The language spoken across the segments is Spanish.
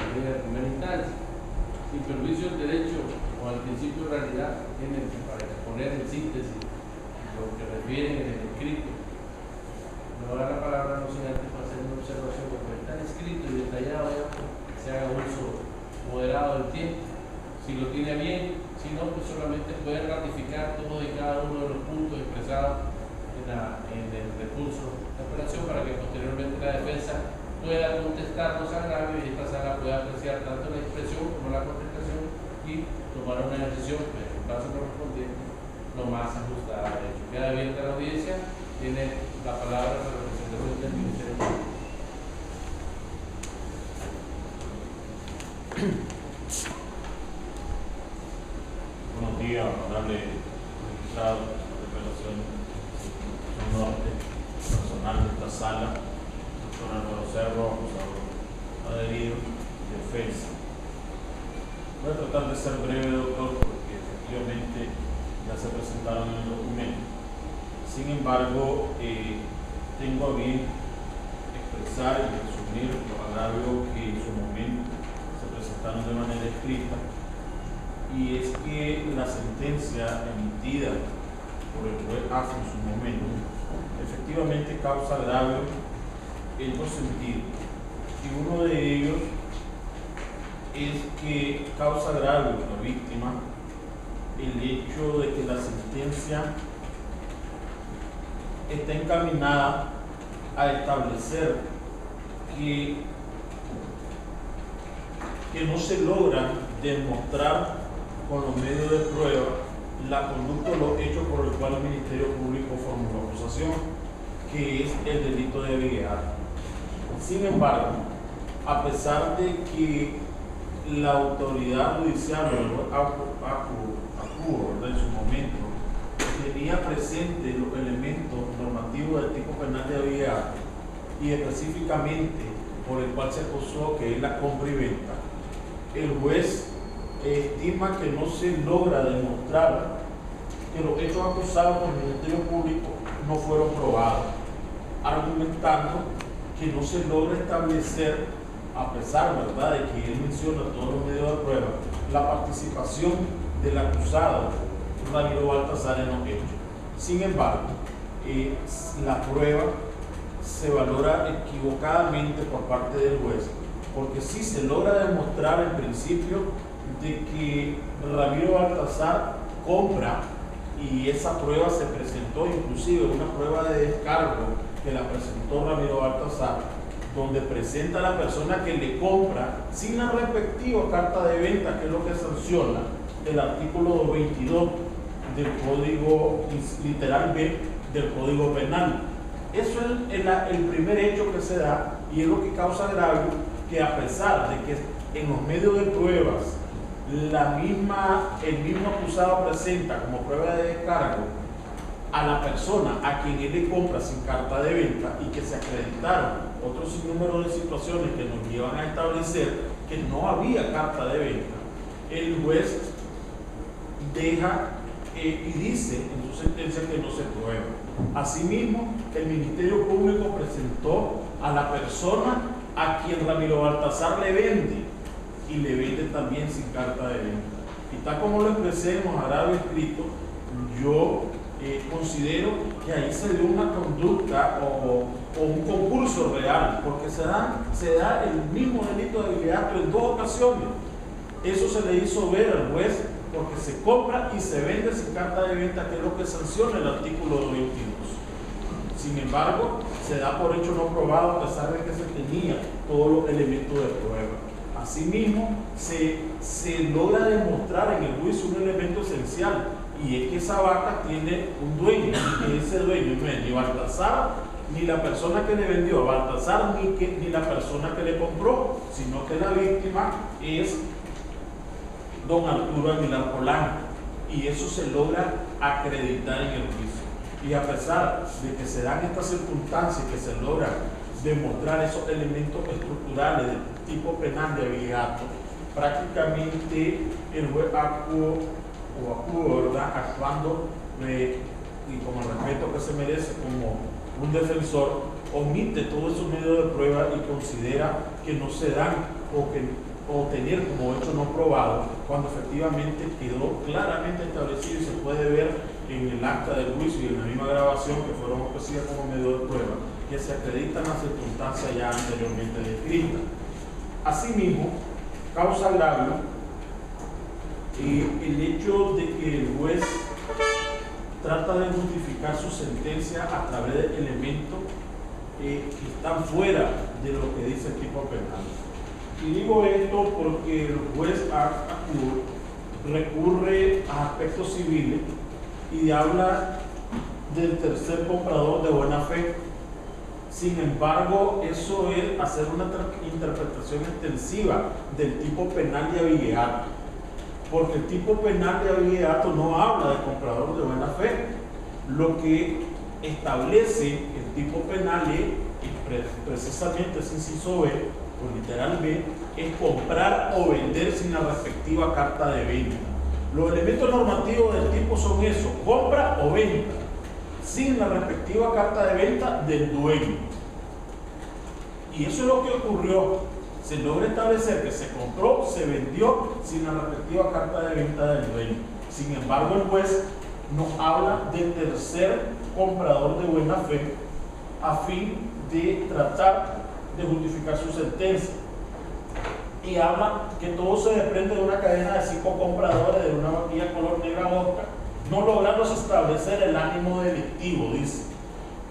Fiscalía de primera instancia. Sin perjuicio del derecho o al principio de realidad, tienen para exponer en síntesis lo que refieren en el escrito. No da la palabra no sin antes para hacer una observación, porque está escrito y detallado ya, que se haga uso moderado del tiempo. Si lo tiene bien, si no, pues solamente puede ratificar todos y cada uno de los puntos expresados en el recurso de apelación para que posteriormente la defensa pueda contestar los agravios y esta sala pueda apreciar tanto la expresión como la contestación y tomar una decisión, pues, en el caso correspondiente, lo más ajustada a derecho. Queda abierta la audiencia, tiene la palabra la representación del Ministerio Público. Buenos días, honorable magistrado de apelación norte, personal de esta sala, doctor Álvaro Cerro, acusado adherido, defensa. Voy a tratar de ser breve, doctor, porque efectivamente ya se presentaron en el documento. Sin embargo, tengo a bien expresar y resumir los agravios que en su momento se presentaron de manera escrita, y es que la sentencia emitida por el juez AFO en su momento efectivamente causa agravio en dos sentidos, y uno de ellos es que causa agravio a la víctima el hecho de que la sentencia está encaminada a establecer que no se logra demostrar con los medios de prueba la conducta o los hechos por el cual el Ministerio Público formuló acusación, que es el delito de abigeato. Sin embargo, a pesar de que la autoridad judicial, en su momento, tenía presente los elementos normativos del tipo penal de abigeato y específicamente por el cual se acusó, que es la compra y venta, el juez estima que no se logra demostrar que los hechos acusados por el Ministerio Público no fueron probados, argumentando que no se logra establecer, a pesar, ¿verdad?, de que él menciona todos los medios de prueba, la participación del acusado Ramiro Baltasar en los hechos. Sin embargo, la prueba se valora equivocadamente por parte del juez, porque sí se logra demostrar en principio de que Ramiro Baltasar compra, y esa prueba se presentó, inclusive una prueba de descargo que la presentó Ramiro Baltasar, donde presenta a la persona que le compra sin la respectiva carta de venta, que es lo que sanciona el artículo 22 del Código literal B del Código Penal. Eso es el primer hecho que se da, y es lo que causa agravio, que a pesar de que en los medios de pruebas el mismo acusado presenta como prueba de descargo a la persona a quien él le compra sin carta de venta, y que se acreditaron otros sinnúmero de situaciones que nos llevan a establecer que no había carta de venta, el juez deja y dice en su sentencia que no se prueba. Asimismo, el Ministerio Público presentó a la persona a quien Ramiro Baltasar le vende, y le vende también sin carta de venta. Y tal como lo expresé en los agravios escritos, yo considero que ahí se dio una conducta o un concurso real, porque se da el mismo delito de abigeato en dos ocasiones. Eso se le hizo ver al juez, porque se compra y se vende sin carta de venta, que es lo que sanciona el artículo 22. Sin embargo, se da por hecho no probado, a pesar de que se tenía todos los elementos de prueba. Asimismo, se logra demostrar en el juicio un elemento esencial, y es que esa vaca tiene un dueño, y que ese dueño no es ni Baltasar, ni la persona que le vendió a Baltasar, ni la persona que le compró, sino que la víctima es don Arturo Aguilar Polanco, y eso se logra acreditar en el juicio. Y a pesar de que se dan estas circunstancias y que se logra demostrar esos elementos estructurales del tipo penal de abigeato, prácticamente el juez actuó, ¿verdad?, actuando y con el respeto que se merece como un defensor, omite todos esos medios de prueba y considera que no se dan, o que o tener como hecho no probado cuando efectivamente quedó claramente establecido y se puede ver en el acta del juicio y en la misma grabación que fueron ofrecidas como medio de prueba, que se acreditan las circunstancias ya anteriormente descritas. Asimismo, causa agravio el hecho de que el juez trata de justificar su sentencia a través de elementos que están fuera de lo que dice el tipo penal. Y digo esto porque el juez recurre a aspectos civiles y habla del tercer comprador de buena fe. Sin embargo, eso es hacer una interpretación extensiva del tipo penal de abigeato, porque el tipo penal de abigeato no habla de comprador de buena fe. Lo que establece el tipo penal es precisamente ese inciso B, o literal B, es comprar o vender sin la respectiva carta de venta. Los elementos normativos del tipo son eso: compra o venta sin la respectiva carta de venta del dueño. Y eso es lo que ocurrió. Se logra establecer que se compró, se vendió sin la respectiva carta de venta del dueño. Sin embargo, el juez nos habla del tercer comprador de buena fe a fin de tratar de justificar su sentencia. Y habla que todo se desprende de una cadena de 5 compradores de una vaquilla color negra osca, no lográndose establecer el ánimo delictivo. Dice: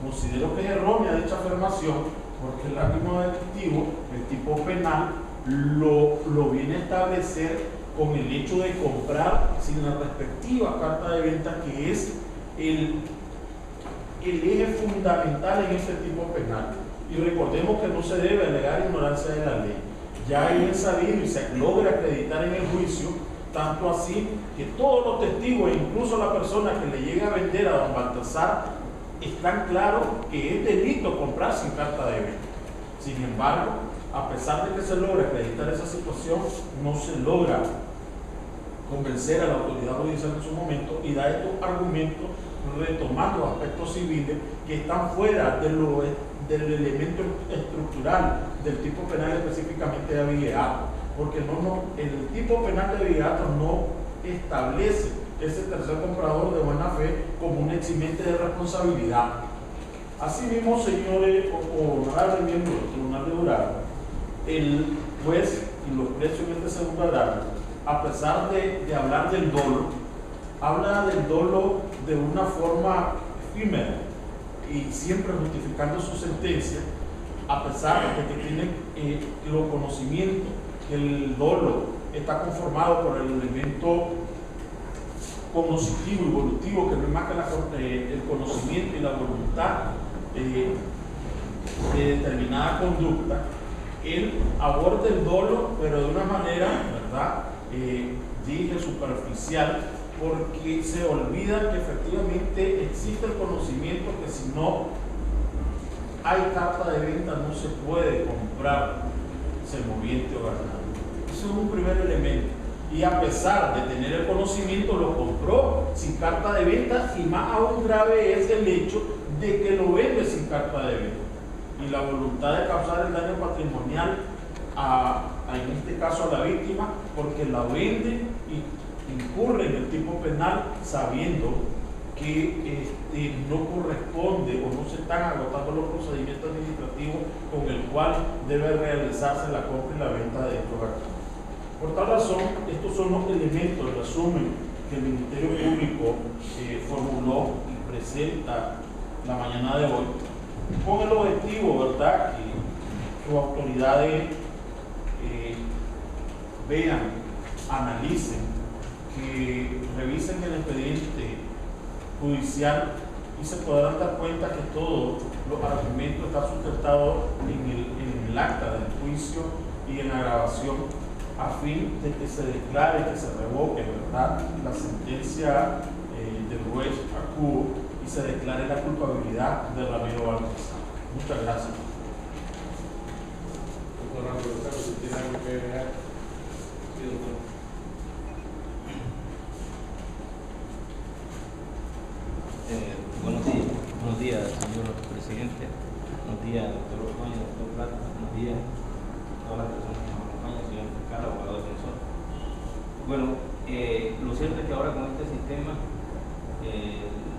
considero que es errónea dicha afirmación, porque el ánimo delictivo, el tipo penal, lo viene a establecer con el hecho de comprar sin la respectiva carta de venta, que es el eje fundamental en este tipo penal. Y recordemos que no se debe alegar ignorancia de la ley. Ya es bien sabido y se logra acreditar en el juicio, tanto así que todos los testigos, incluso la persona que le llega a vender a don Baltasar, están claros que es delito comprar sin carta de venta. Sin embargo, a pesar de que se logra acreditar esa situación, no se logra convencer a la autoridad judicial en su momento y da estos argumentos retomando aspectos civiles que están fuera del elemento estructural del tipo penal, específicamente de abigeato, porque el tipo penal de abigeato no establece ese tercer comprador de buena fe como un eximente de responsabilidad. Asimismo, señores honorables miembros del Tribunal de Jurado, el juez, y lo expreso en este segundo agravio, a pesar de hablar del dolo, habla del dolo de una forma efímera y siempre justificando su sentencia, a pesar de que tiene los conocimientos que el dolo está conformado por el elemento cognoscitivo y volutivo, que no es más que el conocimiento y la voluntad de determinada conducta. Él aborda el dolo, pero de una manera, ¿verdad?, dije superficial, porque se olvida que efectivamente existe el conocimiento que si no hay carta de venta no se puede comprar semoviente o ganado. Eso es un primer elemento. Y a pesar de tener el conocimiento, lo compró sin carta de venta, y más aún grave es el hecho de que lo vende sin carta de venta. Y la voluntad de causar el daño patrimonial en este caso a la víctima, porque la vende y incurre en el tipo penal sabiendo que no corresponde o no se están agotando los procedimientos administrativos con el cual debe realizarse la compra y la venta de estos activos. Por tal razón, estos son los elementos, el resumen que el Ministerio Público formuló y presenta la mañana de hoy, con el objetivo, ¿verdad?, que sus autoridades vean, analicen, que revisen el expediente judicial y se podrán dar cuenta que todos los argumentos están sustentados en el acta del juicio y en la grabación, a fin de que se declare, que se revoque, ¿verdad?, la sentencia del juez Acubo y se declare la culpabilidad de Ramiro Baltasar. Muchas gracias. Doctor Ramiro, ¿usted tiene algo que agregar? Sí, doctor. Buenos días, señor presidente. Buenos días, doctor Ocaña, doctor Plata. Buenos días a todas las personas que nos acompañan, señor fiscal, Bueno, lo cierto es que ahora con este sistema,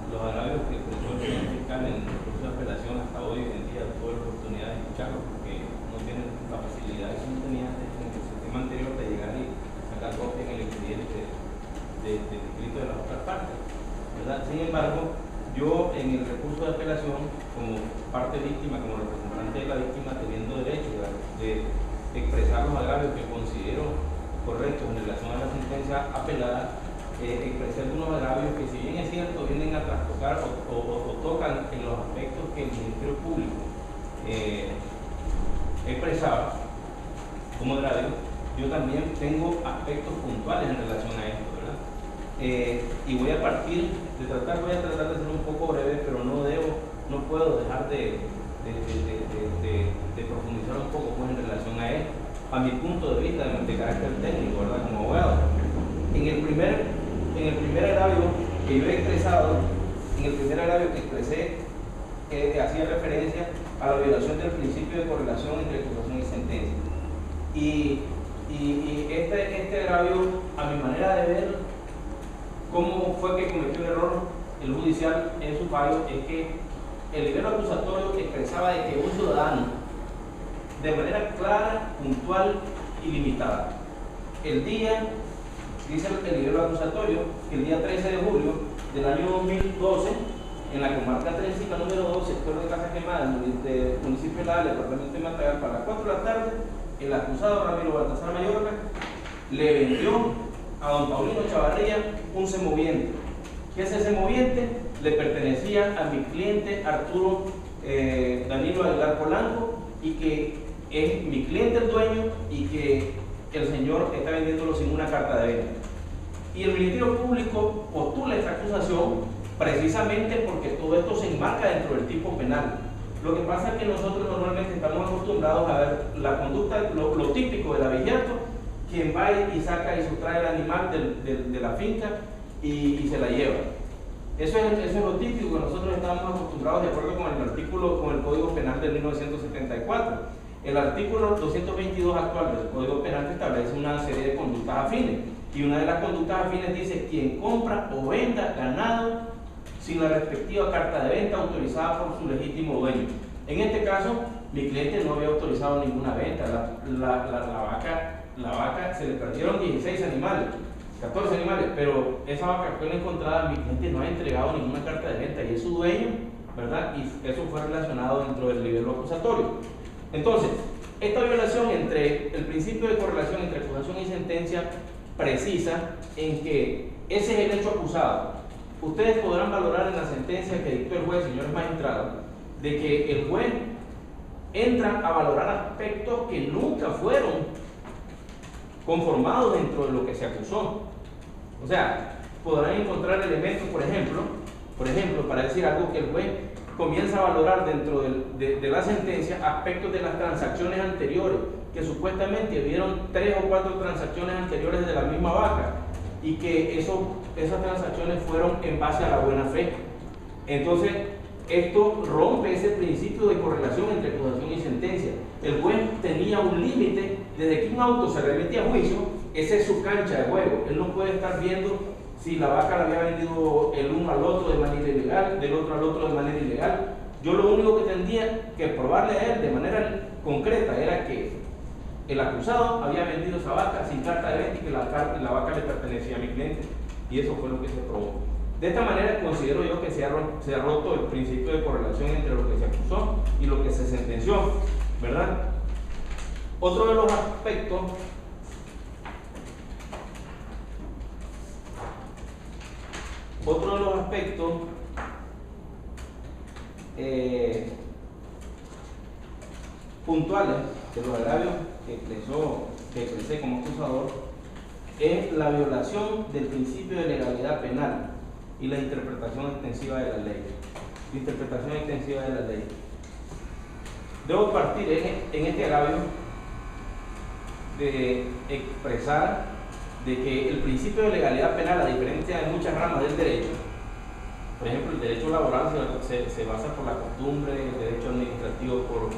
los agravios que expresó el señor fiscal en el proceso de apelación hasta hoy en día tuve la oportunidad de escucharlo porque no tienen la facilidad que no tenía antes en el sistema anterior de llegar y sacar copia en el expediente del escrito de las otras partes, ¿verdad? Sin embargo, yo en el recurso de apelación, como parte víctima, como representante de la víctima, teniendo derecho de expresar los agravios que considero correctos en relación a la sentencia apelada, expresé algunos agravios que, si bien es cierto, vienen a trastocar o tocan en los aspectos que el Ministerio Público expresaba como agravio. Yo también tengo aspectos puntuales en relación a esto, ¿verdad? Y voy a tratar de ser un poco breve, pero no puedo dejar de profundizar un poco pues, en relación a esto, a mi punto de vista de carácter técnico, ¿verdad? Como abogado. En el primer agravio que yo he expresado, hacía referencia a la violación del principio de correlación entre acusación y sentencia. Y este agravio, a mi manera de ver cómo fue que cometió el error el judicial en su fallo, es que el libelo acusatorio expresaba de que un ciudadano, de manera clara, puntual y limitada, dice el libelo acusatorio, que el día 13 de julio del año 2012, en la comarca Trencica número 2, sector de Casa Quemada, del municipio de La, departamento de Matagalpa, a las 4 de la tarde, el acusado Ramiro Baltasar Mayorga le vendió a don Paulino Chavarría un semoviente. ¿Qué es ese semoviente? Le pertenecía a mi cliente Arturo Danilo Aguilar Polanco, y que es mi cliente el dueño y que el señor está vendiéndolo sin una carta de venta. Y el Ministerio Público postula esta acusación precisamente porque todo esto se enmarca dentro del tipo penal. Lo que pasa es que nosotros normalmente estamos acostumbrados a ver la conducta, lo típico del abigeato, quien va y saca y sustrae el animal de la finca y se la lleva. Eso es lo típico que nosotros estamos acostumbrados de acuerdo con el Código Penal de 1974. El artículo 222 actual del Código Penal establece una serie de conductas afines, y una de las conductas afines dice: quien compra o venda ganado sin la respectiva carta de venta autorizada por su legítimo dueño. En este caso, mi cliente no había autorizado ninguna venta. La vaca se le perdieron 16 animales, 14 animales, pero esa vaca fue encontrada, mi cliente no ha entregado ninguna carta de venta y es su dueño, ¿verdad? Y eso fue relacionado dentro del libelo acusatorio. Entonces, esta violación entre el principio de correlación entre acusación y sentencia precisa en que ese es el hecho acusado. Ustedes podrán valorar en la sentencia que dictó el juez, señores magistrados, de que el juez entra a valorar aspectos que nunca fueron conformados dentro de lo que se acusó. O sea, podrán encontrar elementos, por ejemplo, para decir algo, que el juez comienza a valorar dentro de la sentencia aspectos de las transacciones anteriores, que supuestamente vieron 3 o 4 transacciones anteriores de la misma vaca, y que esas transacciones fueron en base a la buena fe. Entonces, esto rompe ese principio de correlación entre acusación y sentencia. El juez tenía un límite. Desde que un auto se remite a juicio, esa es su cancha de juego. Él no puede estar viendo si la vaca la había vendido el uno al otro de manera ilegal, del otro al otro de manera ilegal. Yo lo único que tendría que probarle a él de manera concreta era que el acusado había vendido esa vaca sin carta de venta y que la vaca le pertenecía a mi cliente. Y eso fue lo que se probó. De esta manera considero yo que se ha roto el principio de correlación entre lo que se acusó y lo que se sentenció, ¿verdad? Otro de los aspectos puntuales de los agravios que expresé como acusador es la violación del principio de legalidad penal y la interpretación extensiva de la ley. Debo partir en este agravio de expresar de que el principio de legalidad penal, a diferencia de muchas ramas del derecho, por ejemplo, el derecho laboral se basa por la costumbre, el derecho administrativo por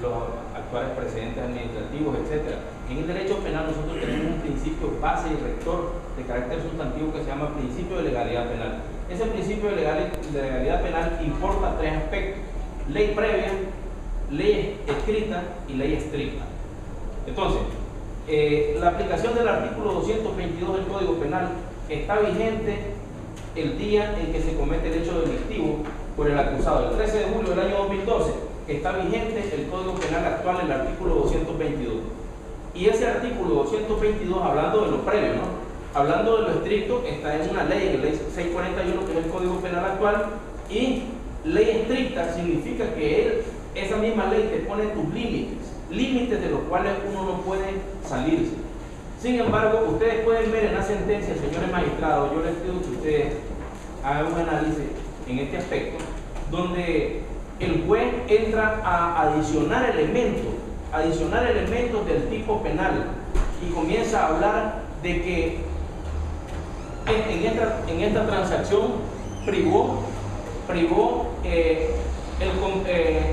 los actuales precedentes administrativos, etc. En el derecho penal nosotros tenemos un principio base y rector de carácter sustantivo que se llama principio de legalidad penal. Ese principio de legalidad penal importa tres aspectos: ley previa, ley escrita y ley estricta. Entonces, la aplicación del artículo 222 del Código Penal está vigente el día en que se comete el hecho delictivo por el acusado. El 13 de julio del año 2012 está vigente el Código Penal actual, el artículo 222. Y ese artículo 222, hablando de lo previo, ¿no? Hablando de lo estricto, está en una ley, en la ley 641, que es el Código Penal actual, y ley estricta significa que esa misma ley te pone tus límites de los cuales uno no puede salirse. Sin embargo, ustedes pueden ver en la sentencia, señores magistrados, yo les pido que ustedes hagan un análisis en este aspecto, donde el juez entra a adicionar elementos del tipo penal y comienza a hablar de que en esta transacción privó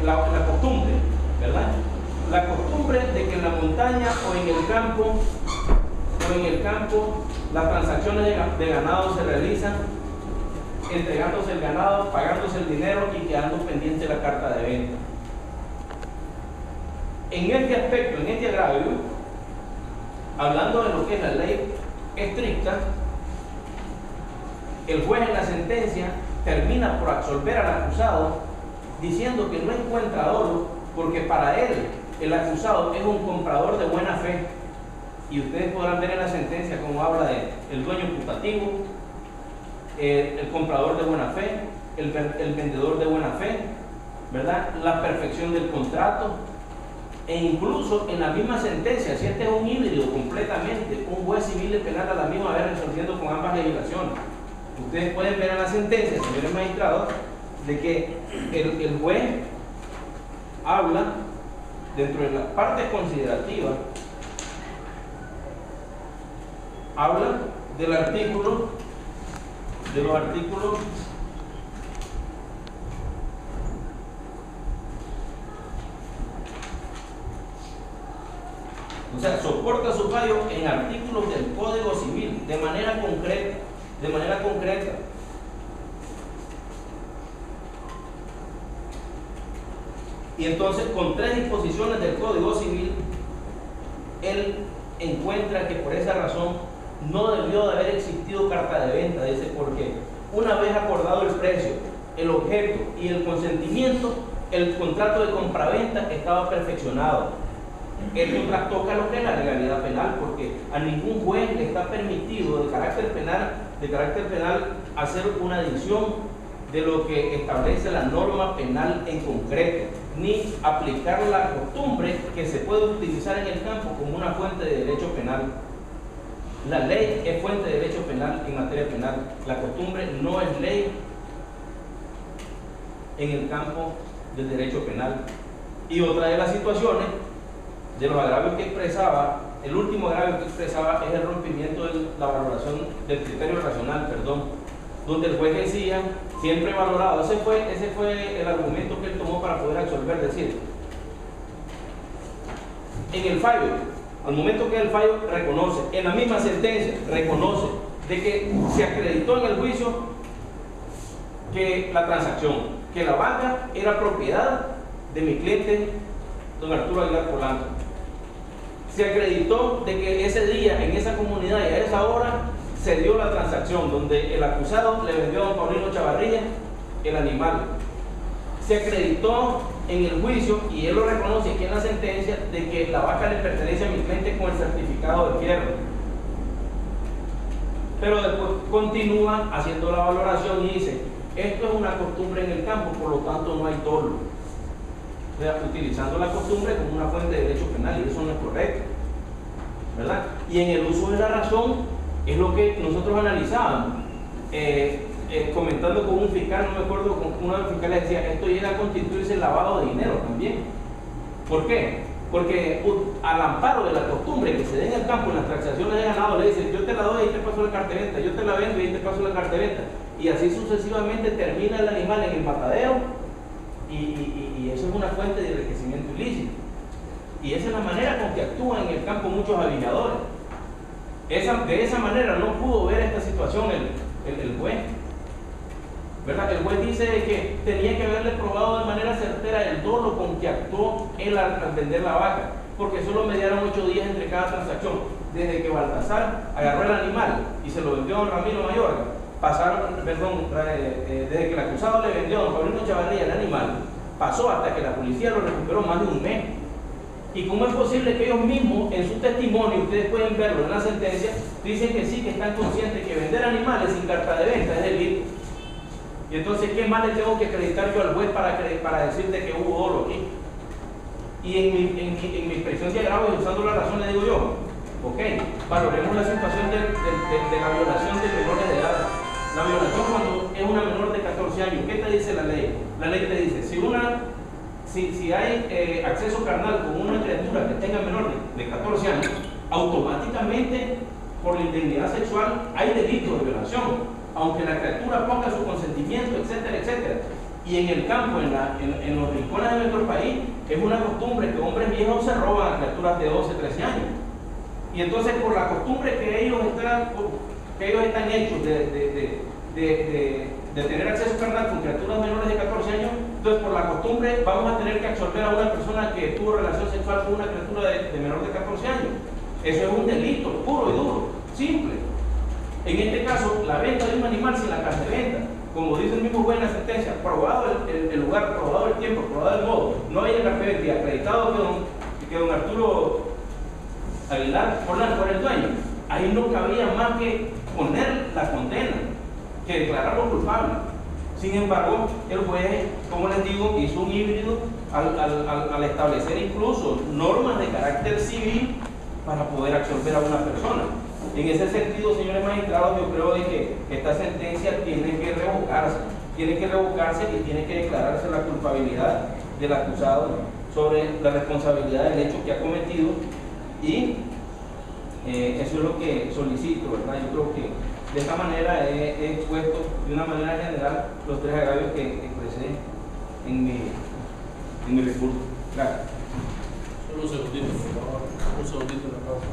la costumbre, ¿verdad? La costumbre de que en la montaña o en el campo las transacciones de ganado se realizan entregándose el ganado, pagándose el dinero y quedando pendiente la carta de venta. En este aspecto, en este agravio, hablando de lo que es la ley estricta, el juez en la sentencia termina por absolver al acusado diciendo que no encuentra dolo porque para él el acusado es un comprador de buena fe. Y ustedes podrán ver en la sentencia cómo habla de el dueño putativo, el comprador de buena fe, el vendedor de buena fe, ¿verdad? La perfección del contrato. E incluso en la misma sentencia, si este es un híbrido completamente, un juez civil y penal a la misma vez resolviendo con ambas legislaciones. Ustedes pueden ver en la sentencia, señores magistrados, de que el juez habla dentro de las partes considerativas, habla de los artículos o sea, soporta su fallo en artículos del Código Civil de manera concreta. Y entonces, con tres disposiciones del Código Civil, él encuentra que por esa razón no debió de haber existido carta de venta. Dice, porque una vez acordado el precio, el objeto y el consentimiento, el contrato de compraventa estaba perfeccionado. Esto trastoca lo que es la legalidad penal, porque a ningún juez le está permitido de carácter penal hacer una adición de lo que establece la norma penal en concreto, ni aplicar la costumbre que se puede utilizar en el campo como una fuente de derecho penal. La ley es fuente de derecho penal en materia penal. La costumbre no es ley en el campo del derecho penal. Y otra de las situaciones, de los agravios que expresaba, el último agravio que expresaba es el rompimiento de la valoración del criterio racional, donde el juez decía, siempre valorado, ese fue el argumento que él tomó para poder absolver, decir, en el fallo, al momento que el fallo reconoce, en la misma sentencia, reconoce de que se acreditó en el juicio que la transacción, que la banca era propiedad de mi cliente, don Arturo Aguilar Polanco. Se acreditó de que ese día, en esa comunidad y a esa hora, se dio la transacción donde el acusado le vendió a don Paulino Chavarría el animal. Se acreditó en el juicio, y él lo reconoce aquí en la sentencia, de que la vaca le pertenece a mi cliente con el certificado de fierro. Pero después continúa haciendo la valoración y dice, esto es una costumbre en el campo, por lo tanto no hay dolo. O sea, utilizando la costumbre como una fuente de derecho penal, y eso no es correcto, ¿verdad? Y en el uso de la razón es lo que nosotros analizábamos, comentando con un fiscal, no me acuerdo, con uno de los fiscales decía, esto llega a constituirse lavado de dinero también. ¿Por qué? Porque al amparo de la costumbre que se dé en el campo en las transacciones de ganado, le dicen, yo te la doy y ahí te paso la carta de venta, yo te la vendo y ahí te paso la carta de venta, y así sucesivamente termina el animal en el matadero, y eso es una fuente de enriquecimiento ilícito. Y esa es la manera con que actúan en el campo muchos avilladores. De esa manera no pudo ver esta situación el juez, ¿verdad? El juez dice que tenía que haberle probado de manera certera el dolo con que actuó él al vender la vaca, porque solo mediaron 8 días entre cada transacción. Desde que Baltasar agarró el animal y se lo vendió a don Ramiro Mayorga, desde que el acusado le vendió a don Paulino Chavarría el animal, pasó hasta que la policía lo recuperó más de un mes. ¿Y cómo es posible que ellos mismos, en su testimonio, ustedes pueden verlo en la sentencia, dicen que sí, que están conscientes que vender animales sin carta de venta es delito? Y entonces, ¿qué más le tengo que acreditar yo al juez para decirte que hubo dolo aquí? Y en mi expresión de agravo y usando la razón le digo yo, ok, valoremos la situación de la violación de menores de edad. La violación cuando es una menor de 14 años, ¿qué te dice la ley? La ley te dice, si hay acceso carnal con una criatura que tenga menor de 14 años, automáticamente por la indignidad sexual hay delito de violación, aunque la criatura ponga su consentimiento, etcétera, etcétera. Y en el campo, en los rincones de nuestro país, es una costumbre que hombres viejos se roban a criaturas de 12, 13 años. Y entonces, por la costumbre que ellos están hechos de tener acceso carnal con criaturas menores de 14 años, entonces por la costumbre vamos a tener que absorber a una persona que tuvo relación sexual con una criatura de menor de 14 años. Eso es un delito puro y duro, simple. En este caso, la venta de un animal sin la carta de venta, como dice el mismo juez en la sentencia, probado el lugar, probado el tiempo, probado el modo, no hay en y acreditado que don Arturo Aguilar por el dueño, ahí no cabía más que poner la condena, que declararlo culpable. Sin embargo, el juez, como les digo, hizo un híbrido al establecer incluso normas de carácter civil para poder absorber a una persona. En ese sentido, señores magistrados, yo creo de que esta sentencia tiene que revocarse y tiene que declararse la culpabilidad del acusado sobre la responsabilidad del hecho que ha cometido, y eso es lo que solicito, ¿verdad? Yo creo que de esta manera he expuesto de una manera general los 3 agravios que expresé en mi recurso. Gracias. Solo un segundito, por favor. Un segundito en la pausa.